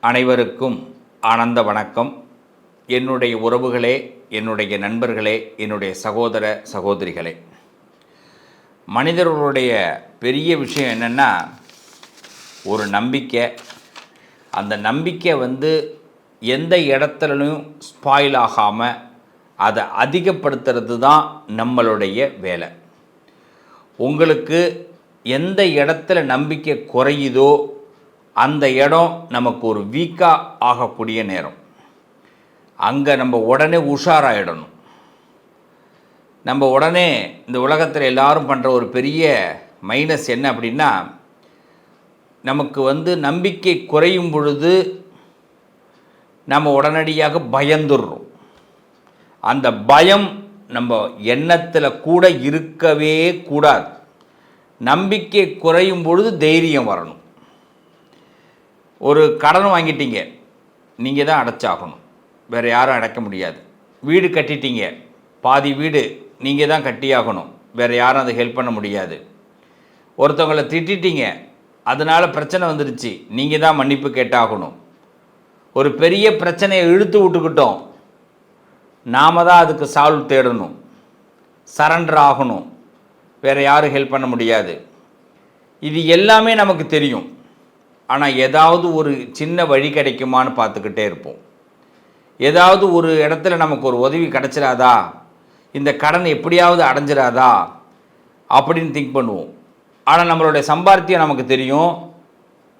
அனைவருக்கும் ஆனந்த வணக்கம். என்னுடைய உறவுகளே, என்னுடைய நண்பர்களே, என்னுடைய சகோதர சகோதரிகளே, மனிதர்களுடைய பெரிய விஷயம் என்னென்னா ஒரு நம்பிக்கை. அந்த நம்பிக்கை எந்த இடத்துலையும் ஸ்பாயில் ஆகாமல் அதை அதிகப்படுத்துறது தான் நம்மளுடைய வேலை. உங்களுக்கு எந்த இடத்துல நம்பிக்கை குறையுதோ அந்த இடம் நமக்கு ஒரு வீக்காக ஆகக்கூடிய நேரம். அங்கே நம்ம உடனே உஷாராயிடணும். நம்ம உடனே இந்த உலகத்தில் எல்லாரும் பண்ணுற ஒரு பெரிய மைனஸ் என்ன அப்படின்னா, நமக்கு நம்பிக்கை குறையும் பொழுது நம்ம உடனடியாக பயந்துடுறோம். அந்த பயம் நம்ம எண்ணத்தில் கூட இருக்கவே கூடாது. நம்பிக்கை குறையும் பொழுது தைரியம் வரணும். ஒரு கடன் வாங்கிட்டீங்க, நீங்கள் தான் அடைச்சாகணும், வேறு யாரும் அடைக்க முடியாது. வீடு கட்டிட்டீங்க, பாதி வீடு நீங்கள் தான் கட்டியாகணும், வேறு யாரும் அதை ஹெல்ப் பண்ண முடியாது. ஒருத்தவங்களை திட்டிட்டீங்க, அதனால் பிரச்சனை வந்துடுச்சு, நீங்கள் தான் மன்னிப்பு கேட்டாகணும். ஒரு பெரிய பிரச்சனையை இழுத்து விட்டுக்கிட்டோம், நாம் தான் அதுக்கு சால்வ் தேடணும், சரண்டர் ஆகணும், வேறு யாரும் ஹெல்ப் பண்ண முடியாது. இது எல்லாமே நமக்கு தெரியும். ஆனால் ஏதாவது ஒரு சின்ன வழி கிடைக்குமான்னு பார்த்துக்கிட்டே இருப்போம். ஏதாவது ஒரு இடத்துல நமக்கு ஒரு உதவி கிடச்சிடாதா, இந்த கடன் எப்படியாவது அடைஞ்சிடாதா அப்படின்னு திங்க் பண்ணுவோம். ஆனால் நம்மளுடைய சம்பாத்தியம் நமக்கு தெரியும்,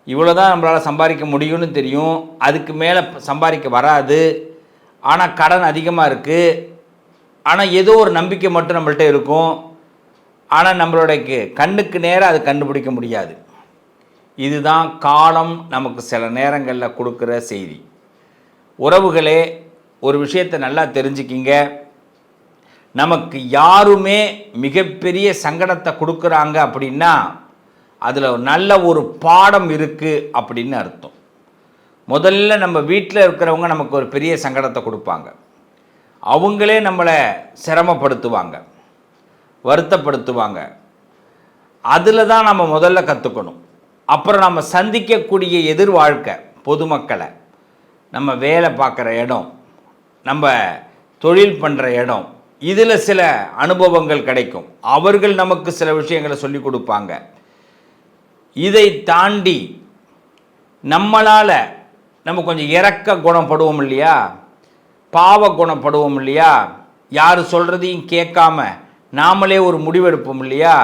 இவ்வளோ தான் நம்மளால் சம்பாதிக்க முடியும்னு தெரியும், அதுக்கு மேலே சம்பாதிக்க வராது. ஆனால் கடன் அதிகமாக இருக்குது. ஆனால் ஏதோ ஒரு நம்பிக்கை மட்டும் நம்மள்கிட்ட இருக்கும். ஆனால் நம்மளுடைய கண்ணுக்கு நேராக அது கண்டுபிடிக்க முடியாது. இதுதான் காலம் நமக்கு சில நேரங்களில் கொடுக்குற செய்தி. உறவுகளே, ஒரு விஷயத்தை நல்லா தெரிஞ்சுக்கிங்க. நமக்கு யாருமே மிகப்பெரிய சங்கடத்தை கொடுக்குறாங்க அப்படின்னா அதில் நல்ல ஒரு பாடம் இருக்குது அப்படின்னு அர்த்தம். முதல்ல நம்ம வீட்டில் இருக்கிறவங்க நமக்கு ஒரு பெரிய சங்கடத்தை கொடுப்பாங்க. அவங்களே நம்மளை சிரமப்படுத்துவாங்க, வருத்தப்படுத்துவாங்க. அதில் தான் நம்ம முதல்ல கற்றுக்கணும். அப்புறம் நம்ம சந்திக்கக்கூடிய எதிர் வாழ்க்கை, பொதுமக்களை, நம்ம வேலை பார்க்குற இடம், நம்ம தொழில் பண்ணுற இடம், இதில் சில அனுபவங்கள் கிடைக்கும். அவர்கள் நமக்கு சில விஷயங்களை சொல்லி கொடுப்பாங்க. இதை தாண்டி நம்மளால் நம்ம கொஞ்சம் இரக்க குணப்படுவோம் இல்லையா, பாவ குணப்படுவோம் இல்லையா, யார் சொல்கிறதையும் கேட்காம நாமளே ஒரு முடிவெடுப்போம் இல்லையா,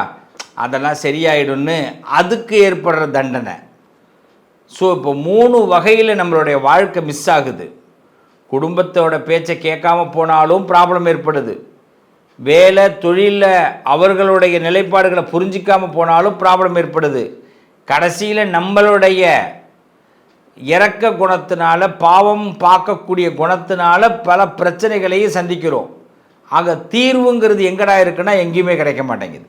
அதெல்லாம் சரியாயிடும்னு அதுக்கு ஏற்படுற தண்டனை. ஸோ இப்போ 3 வகையில் நம்மளுடைய வாழ்க்கை மிஸ் ஆகுது. குடும்பத்தோட பேச்சை கேட்காம போனாலும் ப்ராப்ளம் ஏற்படுது. வேலை தொழிலில் அவர்களுடைய நிலைப்பாடுகளை புரிஞ்சிக்காமல் போனாலும் ப்ராப்ளம் ஏற்படுது. கடைசியில் நம்மளுடைய இரக்க குணத்தினால, பாவம் பார்க்கக்கூடிய குணத்தினால பல பிரச்சனைகளையும் சந்திக்கிறோம். ஆக தீர்வுங்கிறது எங்கடா இருக்குன்னா எங்கேயுமே கிடைக்க மாட்டேங்குது.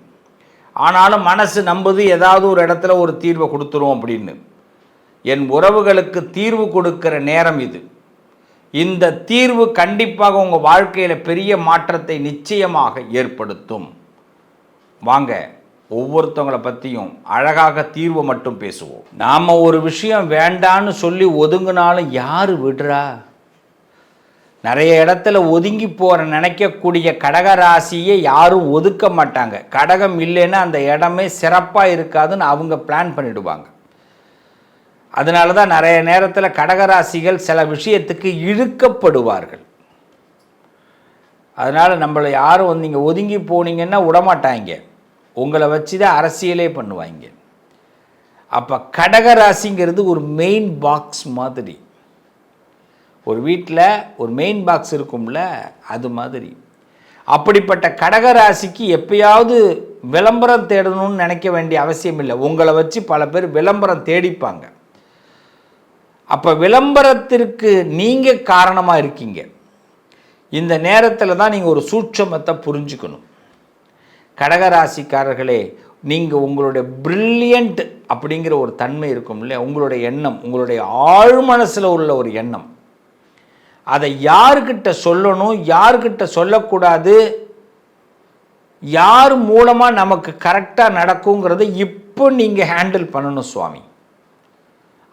ஆனாலும் மனசு நம்புது ஏதாவது ஒரு இடத்துல ஒரு தீர்வை கொடுத்துரும் அப்படின்னு. என் உறவுகளுக்கு தீர்வு கொடுக்கிற நேரம் இது. இந்த தீர்வு கண்டிப்பாக உங்கள் வாழ்க்கையில் பெரிய மாற்றத்தை நிச்சயமாக ஏற்படுத்தும். வாங்க, ஒவ்வொருத்தவங்களை பற்றியும் அழகாக தீர்வு மட்டும் பேசுவோம். நாம் ஒரு விஷயம் வேண்டான்னு சொல்லி ஒதுங்கினாலும் யார் விடுறா? நிறைய இடத்துல ஒதுங்கி போகிற நினைக்கக்கூடிய கடகராசியை யாரும் ஒதுக்க மாட்டாங்க. கடகம் இல்லைன்னா அந்த இடமே சிறப்பாக இருக்காதுன்னு அவங்க பிளான் பண்ணிடுவாங்க. அதனால தான் நிறைய நேரத்தில் கடகராசிகள் சில விஷயத்துக்கு இழுக்கப்படுவார்கள். அதனால் நம்மளை யாரும் நீங்கள் ஒதுங்கி போனீங்கன்னா விடமாட்டாங்க, உங்களை வச்சு தான் அரசியலே பண்ணுவாங்க. அப்போ கடகராசிங்கிறது ஒரு மெயின் பாக்ஸ் மாதிரி. ஒரு வீட்டில் ஒரு மெயின் பாக்ஸ் இருக்கும்ல, அது மாதிரி. அப்படிப்பட்ட கடகராசிக்கு எப்பயாவது விளம்பரம் தேடணும்னு நினைக்க வேண்டிய அவசியம் இல்லை. உங்களை வச்சு பல பேர் விளம்பரம் தேடிப்பாங்க. அப்போ விளம்பரத்திற்கு நீங்கள் காரணமாக இருக்கீங்க. இந்த நேரத்தில் தான் நீங்கள் ஒரு சூட்சமத்தை புரிஞ்சுக்கணும். கடகராசிக்காரர்களே, நீங்கள் உங்களுடைய பிரில்லியண்ட் அப்படிங்கிற ஒரு தன்மை இருக்கும் இல்லையா, உங்களுடைய எண்ணம், உங்களுடைய ஆழ்மனசில் உள்ள ஒரு எண்ணம், அதை யார்கிட்ட சொல்லணும், யார்கிட்ட சொல்லக்கூடாது, யார் மூலமாக நமக்கு கரெக்டாக நடக்குங்கிறத இப்போ நீங்கள் ஹேண்டில் பண்ணணும் சுவாமி.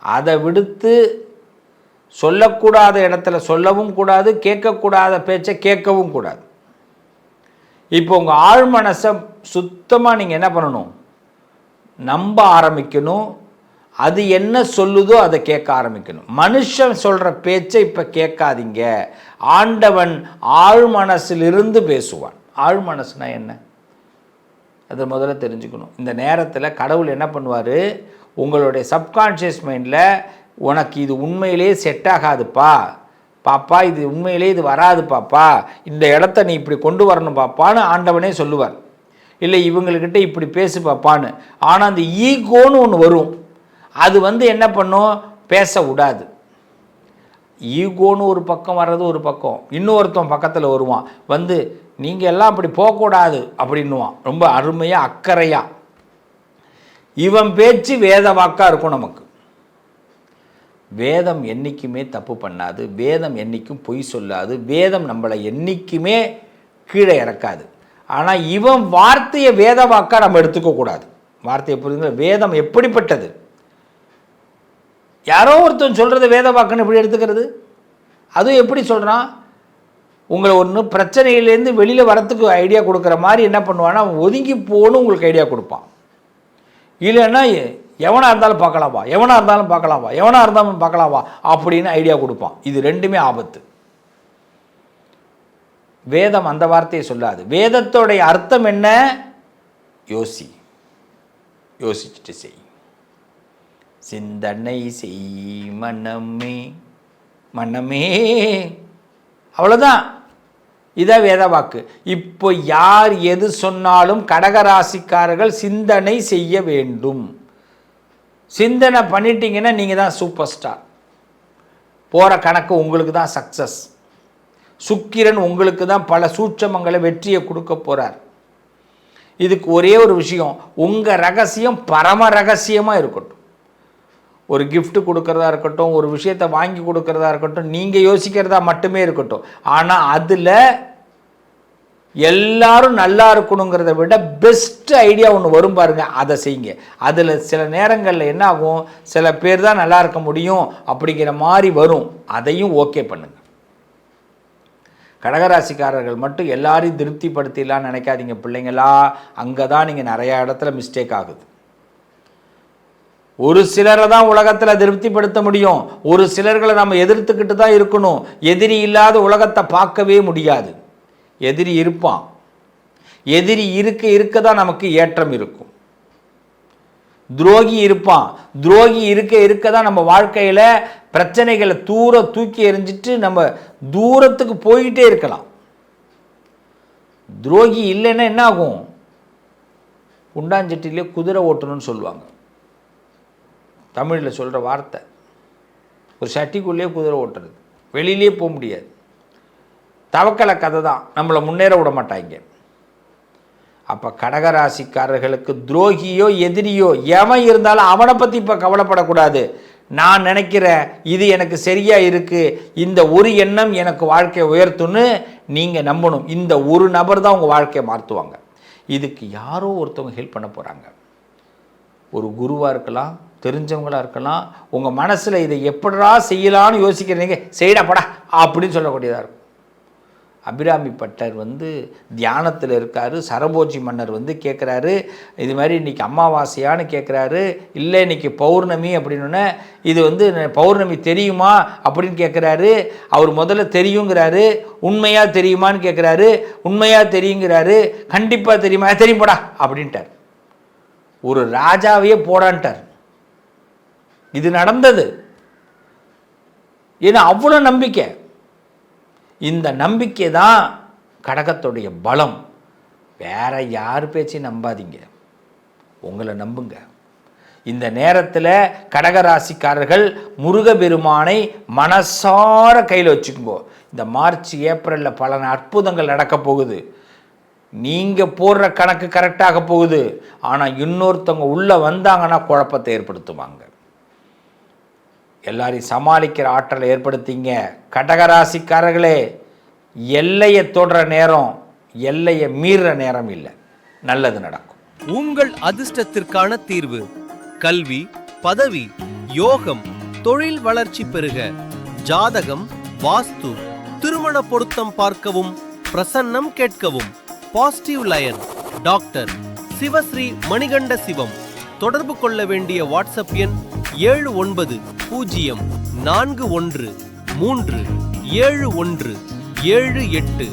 அதை விடுத்து சொல்லக்கூடாத இடத்துல சொல்லவும் கூடாது, கேட்கக்கூடாத பேச்சை கேட்கவும் கூடாது. இப்போ உங்கள் ஆழ் மனசை சுத்தமாக நீங்கள் என்ன பண்ணணும், நம்ப ஆரம்பிக்கணும். அது என்ன சொல்லுதோ அதை கேட்க ஆரம்பிக்கணும். மனுஷன் சொல்கிற பேச்சை இப்போ கேட்காதீங்க. ஆண்டவன் ஆழ் மனசிலிருந்து பேசுவான். ஆழ் மனசுனா என்ன, அதை முதல்ல தெரிஞ்சுக்கணும். இந்த நேரத்தில் கடவுள் என்ன பண்ணுவார், உங்களுடைய சப்கான்ஷியஸ் மைண்டில் உனக்கு இது உண்மையிலே செட் ஆகாதுப்பா பாப்பா, இது உண்மையிலே இது வராது பாப்பா, இந்த இடத்த நீ இப்படி கொண்டு வரணும் பாப்பான்னு ஆண்டவனே சொல்லுவார். இல்லை இவங்கக்கிட்ட இப்படி பேசு பாப்பான்னு. ஆனால் அந்த ஈகோன்னு ஒன்று வரும், அது என்ன பண்ணும், பேச விடாது. ஈகோன்னு ஒரு பக்கம் வர்றது ஒரு பக்கம், இன்னொருத்தன் பக்கத்தில் வருவான், நீங்கள் எல்லாம் அப்படி போகக்கூடாது அப்படின்னுவான், ரொம்ப அருமையாக அக்கறையாக. இவன் பேச்சு வேத வாக்காக இருக்கும். நமக்கு வேதம் என்றைக்குமே தப்பு பண்ணாது, வேதம் என்றைக்கும் பொய் சொல்லாது, வேதம் நம்மளை என்றைக்குமே கீழே இறக்காது. ஆனால் இவன் வார்த்தையை வேத வாக்காக நம்ம எடுத்துக்கக்கூடாது. வார்த்தையை புரியுங்க, வேதம் எப்படிப்பட்டது, யாரோ ஒருத்தன் சொல்கிறது வேத வாக்குன்னு எப்படி எடுத்துக்கிறது? அதுவும் எப்படி சொல்கிறான், உங்களை ஒன்று பிரச்சனையிலேருந்து வெளியில் வரத்துக்கு ஐடியா கொடுக்குற மாதிரி என்ன பண்ணுவான்னா, ஒதுங்கி போகணும் உங்களுக்கு ஐடியா கொடுப்பான். இல்லைன்னா எவனாக இருந்தாலும் பார்க்கலாமா, எவனாக இருந்தாலும் பார்க்கலாமா, எவனாக இருந்தாலும் பார்க்கலாமா அப்படின்னு ஐடியா கொடுப்பான். இது ரெண்டுமே ஆபத்து. வேதம் அந்த வார்த்தையை சொல்லாது. வேதத்தோடைய அர்த்தம் என்ன, யோசிச்சுட்டு செய், சிந்தனை செய் மனமே மனமே, அவ்வளோதான். இதான் வேத வாக்கு. இப்போ யார் எது சொன்னாலும் கடகராசிக்காரர்கள் சிந்தனை செய்ய வேண்டும். சிந்தனை பண்ணிட்டீங்கன்னா நீங்கள் தான் சூப்பர் ஸ்டார். போகிற கணக்கு உங்களுக்கு தான் சக்ஸஸ். சுக்கிரன் உங்களுக்கு தான் பல சூட்சமங்களை வெற்றியை கொடுக்க போகிறார். இதுக்கு ஒரே ஒரு விஷயம், உங்கள் ரகசியம் பரம ரகசியமாக இருக்கட்டும். ஒரு கிஃப்ட் கொடுக்கறதா இருக்கட்டும், ஒரு விஷயத்தை வாங்கி கொடுக்கறதா இருக்கட்டும், நீங்கள் யோசிக்கிறதா மட்டுமே இருக்கட்டும். ஆனால் அதில் எல்லாரும் நல்லா இருக்கணுங்கிறத விட பெஸ்ட் ஐடியா ஒன்று வரும் பாருங்க, அதை செய்யுங்க. அதில் சில நேரங்களில் என்ன ஆகும், சில பேர் தான் நல்லா இருக்க முடியும் அப்படிங்கிற மாதிரி வரும், அதையும் ஓகே பண்ணுங்க. கடகராசிக்காரர்கள் மட்டும் எல்லாரையும் திருப்திப்படுத்திடலான்னு நினைக்காதீங்க பிள்ளைங்களா. அங்கே தான் நீங்கள் நிறையா இடத்துல மிஸ்டேக் ஆகுது. ஒரு சிலரை தான் உலகத்தில் திருப்திப்படுத்த முடியும், ஒரு சிலர்களை நம்ம எதிர்த்துக்கிட்டு தான் இருக்கணும். எதிரி இல்லாத உலகத்தை பார்க்கவே முடியாது. எதிரி இருப்பான், எதிரி இருக்க தான் நமக்கு ஏற்றம் இருக்கும். துரோகி இருப்பான், துரோகி இருக்க தான் நம்ம வாழ்க்கையில் பிரச்சனைகளை தூக்கி எறிஞ்சிட்டு நம்ம தூரத்துக்கு போயிட்டே இருக்கலாம். துரோகி இல்லைன்னா என்ன ஆகும், குண்டாஞ்சட்டிலே குதிரை ஓட்டணும்னு சொல்லுவாங்க, தமிழில் சொல்கிற வார்த்தை. ஒரு சட்டிக்குள்ளேயே குதிரை ஓட்டுறது, வெளியிலே போக முடியாது. தவக்கலை கதை தான், நம்மளை முன்னேற விட மாட்டாங்க. அப்போ கடகராசிக்காரர்களுக்கு துரோகியோ எதிரியோ எவன் இருந்தாலும் அவனை பற்றி இப்போ கவலைப்படக்கூடாது. நான் நினைக்கிறேன் இது எனக்கு சரியாக இருக்குது, இந்த ஒரு எண்ணம் எனக்கு வாழ்க்கையை உயர்த்துன்னு நீங்கள் நம்பணும். இந்த ஒரு நபர் தான் உங்கள் வாழ்க்கையை மாற்றுவாங்க. இதுக்கு யாரோ ஒருத்தவங்க ஹெல்ப் பண்ண போகிறாங்க. ஒரு குருவாக இருக்கலாம், தெரிஞ்சவங்களாக இருக்கலாம். உங்கள் மனசில் இதை எப்படா செய்யலான்னு யோசிக்கிறீங்க, செய்யடாப்படா அப்படின்னு சொல்லக்கூடியதாக இருக்கும். அபிராமி பட்டர் தியானத்தில் இருக்கார். சரபோஜி மன்னர் கேட்குறாரு, இது மாதிரி இன்றைக்கி அமாவாசையான்னு கேட்குறாரு. இல்லை இன்றைக்கி பௌர்ணமி அப்படின்னோடனே இது பௌர்ணமி தெரியுமா அப்படின்னு கேட்குறாரு. அவர் முதல்ல தெரியுங்கிறாரு. உண்மையாக தெரியுமான்னு கேட்குறாரு. உண்மையாக தெரியுங்கிறாரு. கண்டிப்பாக தெரியுமா, தெரியும் போடா அப்படின்ட்டார். ஒரு ராஜாவையே போடான்ட்டார். இது நடந்தது. ஏன்னா அவ்வளோ நம்பிக்கை. இந்த நம்பிக்கை தான் கடகத்துடைய பலம். வேற யார் பேச்சையும் நம்பாதீங்க, உங்களை நம்புங்க. இந்த நேரத்தில் கடகராசிக்காரர்கள் முருகப்பெருமானை மனசார கையில் வச்சுக்கோங்க. இந்த மார்ச் ஏப்ரலில் பல அற்புதங்கள் நடக்க போகுது. நீங்கள் போடுற கணக்கு கரெக்டாக போகுது. ஆனால் இன்னொருத்தவங்க உள்ளே வந்தாங்கன்னா குழப்பத்தை ஏற்படுத்துவாங்க. எல்லாரையும் சமாளிக்கிற ஆற்றலை ஏற்படுத்திங்க. கடகராசிக்காரர்களே, எல்லையை தொடுற நேரம், எல்லையை மீறுற நேரம் இல்லை. நல்லது நடக்கும். உங்கள் அதிர்ஷ்டத்திற்கான தீர்வு: கல்வி, பதவி, யோகம், தொழில் வளர்ச்சி பெறுக. ஜாதகம், வாஸ்து, திருமண பொருத்தம் பார்க்கவும், பிரசன்னம் கேட்கவும். Positive lion doctor Sivasri Manikanda Sivam. தொடர்பு கொள்ள வேண்டிய வாட்ஸ்அப் எண் 7904137178.